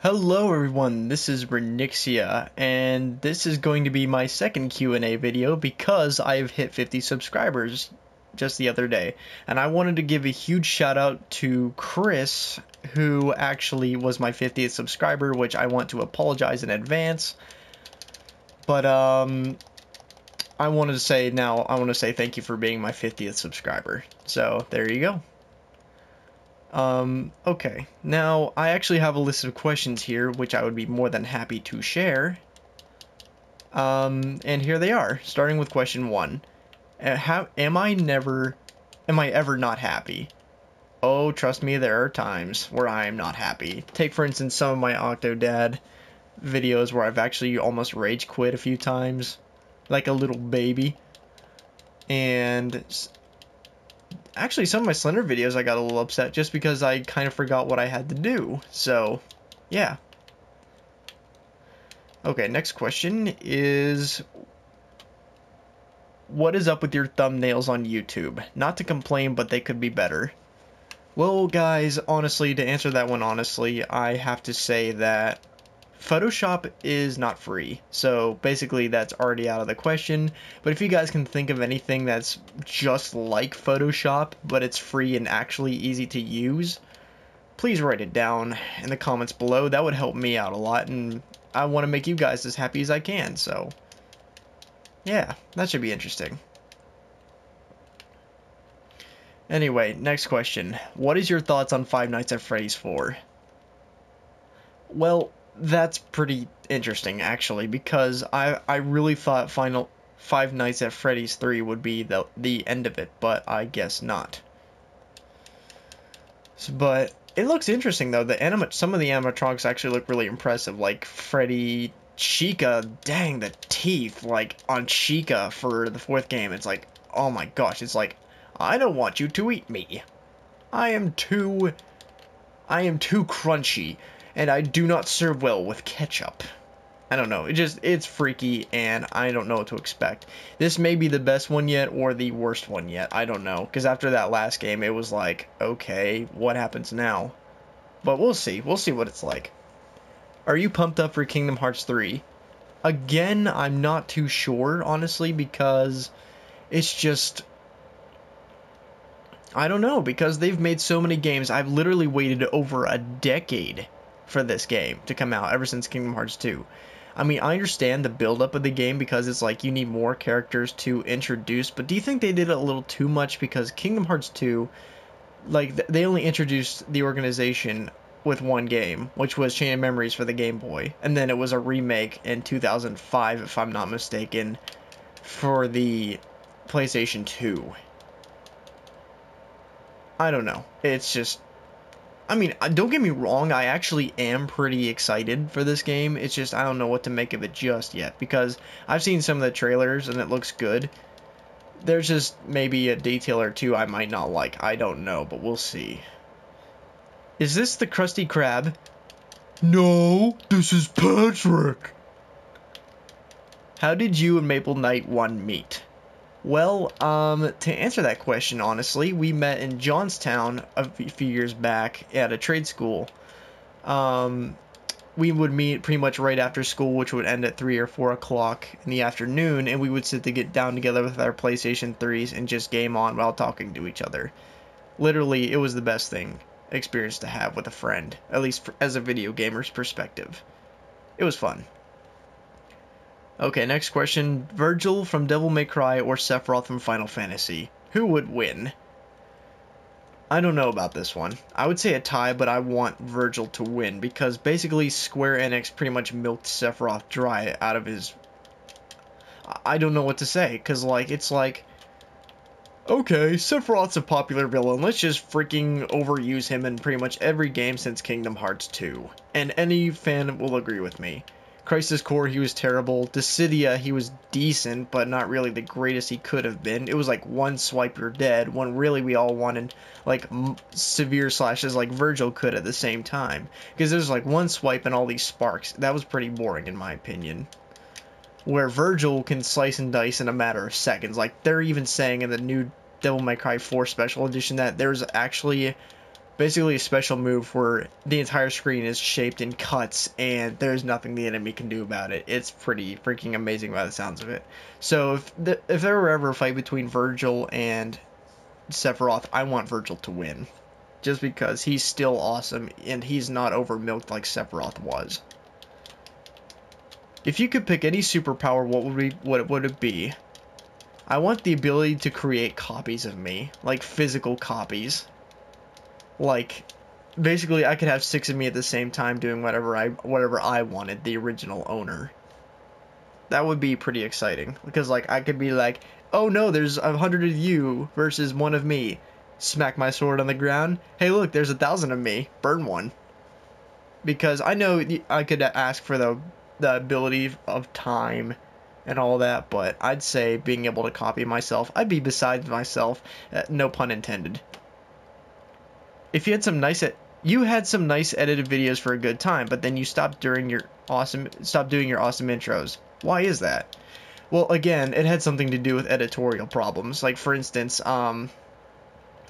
Hello everyone, this is Ronnoxia, and this is going to be my second Q&A video because I've hit 50 subscribers just the other day. And I wanted to give a huge shout out to Chris, who actually was my 50th subscriber, which I want to apologize in advance. But I want to say thank you for being my 50th subscriber. So there you go. Okay, now I actually have a list of questions here, which I would be more than happy to share. And here they are, starting with question 1. Am I ever not happy? Oh, trust me, there are times where I am not happy. Take, for instance, some of my Octodad videos where I've actually almost rage quit a few times, like a little baby. And actually, some of my Slender videos I got a little upset just because I kind of forgot what I had to do. So, yeah. Okay, next question is, what is up with your thumbnails on YouTube? Not to complain, but they could be better. Well, guys, honestly, to answer that one honestly, I have to say that Photoshop is not free, so basically that's already out of the question. But if you guys can think of anything that's just like Photoshop, but it's free and actually easy to use, please write it down in the comments below. That would help me out a lot, and I want to make you guys as happy as I can, so yeah, that should be interesting. Anyway, next question. What is your thoughts on Five Nights at Freddy's 4? Well, that's pretty interesting, actually, because I really thought Five Nights at Freddy's 3 would be the end of it, but I guess not. But it looks interesting, though. Some of the animatronics actually look really impressive, like Freddy, Chica. Dang, the teeth, like, on Chica for the 4th game. It's like, oh my gosh, it's like, I don't want you to eat me. I am too crunchy, and I do not serve well with ketchup. I don't know, it's freaky, and I don't know what to expect. This may be the best one yet, or the worst one yet, I don't know, because after that last game, it was like, okay, what happens now? But we'll see what it's like. Are you pumped up for Kingdom Hearts 3? Again, I'm not too sure, honestly, because it's just, I don't know, because they've made so many games. I've literally waited over a decade for this game to come out, ever since Kingdom Hearts 2. I mean, I understand the build-up of the game because it's like you need more characters to introduce, but do you think they did it a little too much? Because Kingdom Hearts 2, like, they only introduced the organization with one game, which was Chain of Memories for the Game Boy, and then it was a remake in 2005, if I'm not mistaken, for the PlayStation 2. I don't know. It's just, I mean, don't get me wrong, I actually am pretty excited for this game. It's just, I don't know what to make of it just yet, because I've seen some of the trailers and it looks good. There's just maybe a detail or two I might not like. I don't know, but we'll see. Is this the Krusty Krab? No, this is Patrick. How did you and Maple Knight 1 meet? Well, to answer that question, honestly, we met in Johnstown a few years back at a trade school. We would meet pretty much right after school, which would end at 3 or 4 o'clock in the afternoon, and we would sit to get down together with our PlayStation 3s and just game on while talking to each other. Literally, it was the best experience to have with a friend, at least as a video gamer's perspective. It was fun. Okay, next question. Virgil from Devil May Cry or Sephiroth from Final Fantasy? Who would win? I don't know about this one. I would say a tie, but I want Virgil to win because basically Square Enix pretty much milked Sephiroth dry out of his... I don't know what to say, because like, it's like, okay, Sephiroth's a popular villain, let's just freaking overuse him in pretty much every game since Kingdom Hearts 2. And any fan will agree with me. Crisis Core, he was terrible. Dissidia, he was decent, but not really the greatest he could have been. It was like one swipe you're dead, when really we all wanted like severe slashes like Virgil could at the same time. Because there's like one swipe and all these sparks. That was pretty boring in my opinion. Where Virgil can slice and dice in a matter of seconds. Like they're even saying in the new Devil May Cry 4 Special Edition that there's actually basically a special move where the entire screen is shaped in cuts and there's nothing the enemy can do about it. It's pretty freaking amazing by the sounds of it. So if there were ever a fight between Virgil and Sephiroth, I want Virgil to win. Just because he's still awesome and he's not over milked like Sephiroth was. If you could pick any superpower, what would it be? I want the ability to create copies of me, like physical copies. Like, basically, I could have 6 of me at the same time doing whatever I wanted, the original owner. That would be pretty exciting, because, like, I could be like, oh no, there's 100 of you versus 1 of me. Smack my sword on the ground. Hey, look, there's 1,000 of me. Burn one. Because I know I could ask for the ability of time and all that, but I'd say being able to copy myself, I'd be beside myself, no pun intended. If you had some nice edited videos for a good time, but then you stopped doing your awesome intros. Why is that? Well, again, it had something to do with editorial problems. Like, for instance,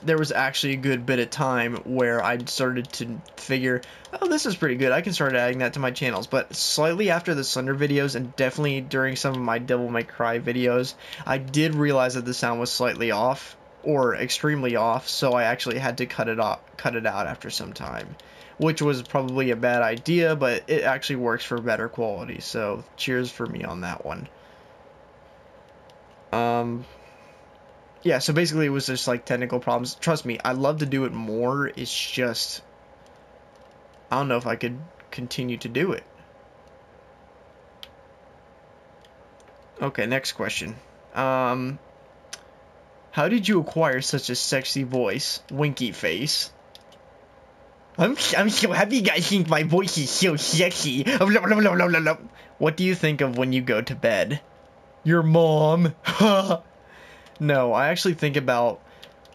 there was actually a good bit of time where I started to figure, oh, this is pretty good. I can start adding that to my channels. But slightly after the Slender videos, and definitely during some of my Devil May Cry videos, I did realize that the sound was slightly off, or extremely off, so I actually had to cut it out after some time, which was probably a bad idea, but it actually works for better quality. So cheers for me on that one. Yeah, so basically it was just like technical problems. Trust me, I'd love to do it more. It's just, I don't know if I could continue to do it. Okay, next question. How did you acquire such a sexy voice? Winky face. I'm so happy you guys think my voice is so sexy. What do you think of when you go to bed? Your mom. No, I actually think about,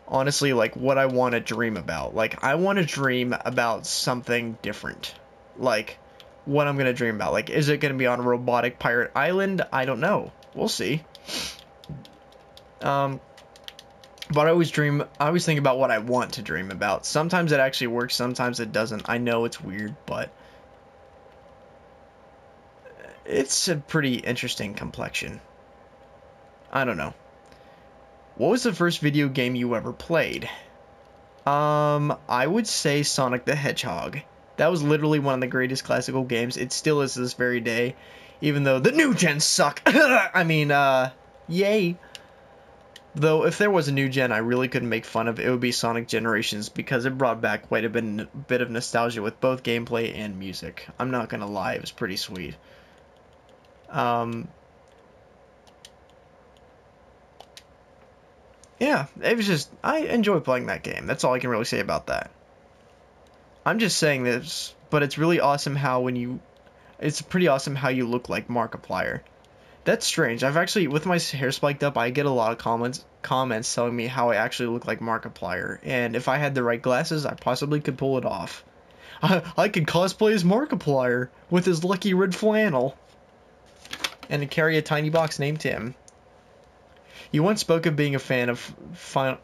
honestly, like, what I want to dream about. Like, I want to dream about something different. Like, what I'm going to dream about. Like, is it going to be on a robotic pirate island? I don't know. We'll see. But I always think about what I want to dream about. Sometimes it actually works, sometimes it doesn't. I know it's weird, but it's a pretty interesting complexion. I don't know. What was the first video game you ever played? I would say Sonic the Hedgehog. That was literally one of the greatest classical games. It still is to this very day, even though the new gens suck. I mean, yay. Though, if there was a new gen I really couldn't make fun of, it would be Sonic Generations, because it brought back quite a bit of nostalgia with both gameplay and music. I'm not gonna lie, it was pretty sweet. Yeah, it was just, I enjoy playing that game. That's all I can really say about that. I'm just saying this, but it's really awesome how it's pretty awesome how you look like Markiplier. That's strange. I've actually, with my hair spiked up, I get a lot of comments telling me how I actually look like Markiplier. And if I had the right glasses, I possibly could pull it off. I could cosplay as Markiplier with his lucky red flannel. And carry a tiny box named Tim. You once spoke of being a fan of Five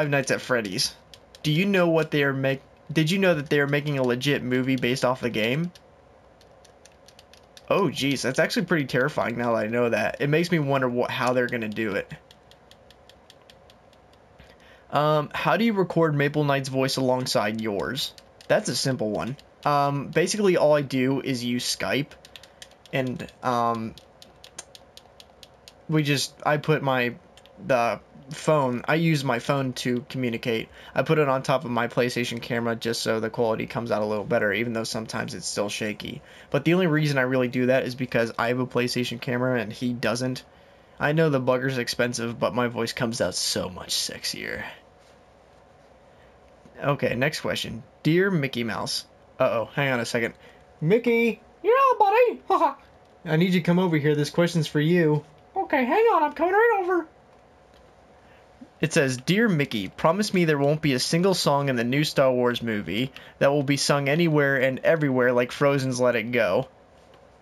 Nights at Freddy's. Did you know that they are making a legit movie based off the game? Oh geez, that's actually pretty terrifying now that I know that. It makes me wonder how they're gonna do it. How do you record Maple Knight's voice alongside yours? That's a simple one. Basically all I do is use Skype. And I use my phone to communicate. I put it on top of my PlayStation camera just so the quality comes out a little better, even though sometimes it's still shaky. But the only reason I really do that is because I have a PlayStation camera and he doesn't. I know the bugger's expensive, but my voice comes out so much sexier. Okay, next question. Dear Mickey Mouse. Uh-oh, hang on a second. Mickey! Yeah, buddy! Haha. I need you to come over here. This question's for you. Okay, hang on. I'm coming right over. It says, Dear Mickey, promise me there won't be a single song in the new Star Wars movie that will be sung anywhere and everywhere like Frozen's Let It Go.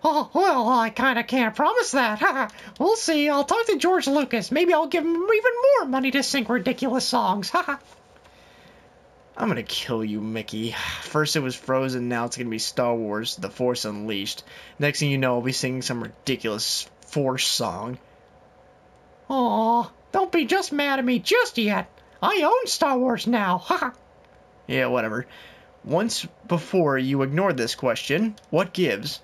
Oh, well, I kind of can't promise that. We'll see. I'll talk to George Lucas. Maybe I'll give him even more money to sing ridiculous songs. I'm gonna kill you, Mickey. First it was Frozen, now it's gonna be Star Wars, The Force Unleashed. Next thing you know, I'll be singing some ridiculous Force song. Aw, don't be just mad at me just yet. I own Star Wars now. Yeah, whatever. Once before you ignored this question, what gives?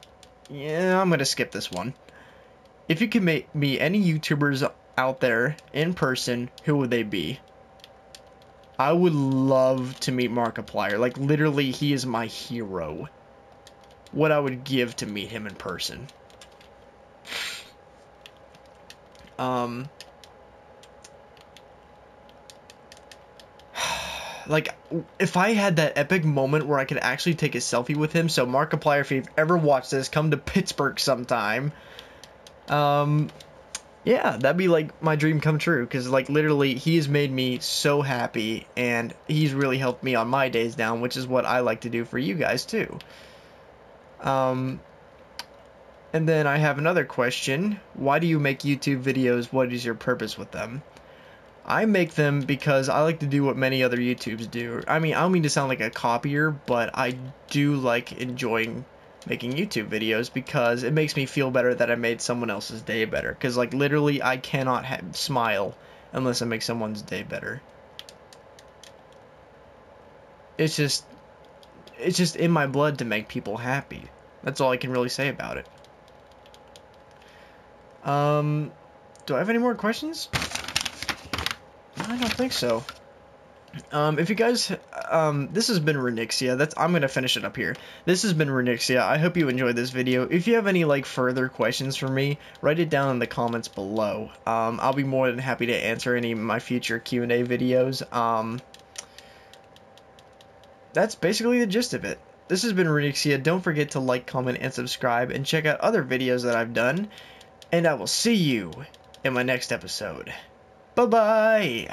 Yeah, I'm gonna skip this one. If you could meet any YouTubers out there in person, who would they be? I would love to meet Markiplier. Like, literally, he is my hero. What I would give to meet him in person. Like, if I had that epic moment where I could actually take a selfie with him, so Markiplier, if you've ever watched this, come to Pittsburgh sometime. Yeah, that'd be like my dream come true, because like literally he's made me so happy, and he's really helped me on my days down, which is what I like to do for you guys too. And then I have another question. Why do you make YouTube videos? What is your purpose with them? I make them because I like to do what many other YouTubers do. I mean, I don't mean to sound like a copier, but I do like enjoying making YouTube videos because it makes me feel better that I made someone else's day better. Because, like, literally, I cannot smile unless I make someone's day better. It's just in my blood to make people happy. That's all I can really say about it. Do I have any more questions? I don't think so. If you guys, this has been Ronnoxia. I'm gonna finish it up here. This has been Ronnoxia. I hope you enjoyed this video. If you have any, like, further questions for me, write it down in the comments below. I'll be more than happy to answer any of my future Q&A videos. That's basically the gist of it. This has been Ronnoxia. Don't forget to like, comment, and subscribe, and check out other videos that I've done. And I will see you in my next episode. Bye-bye!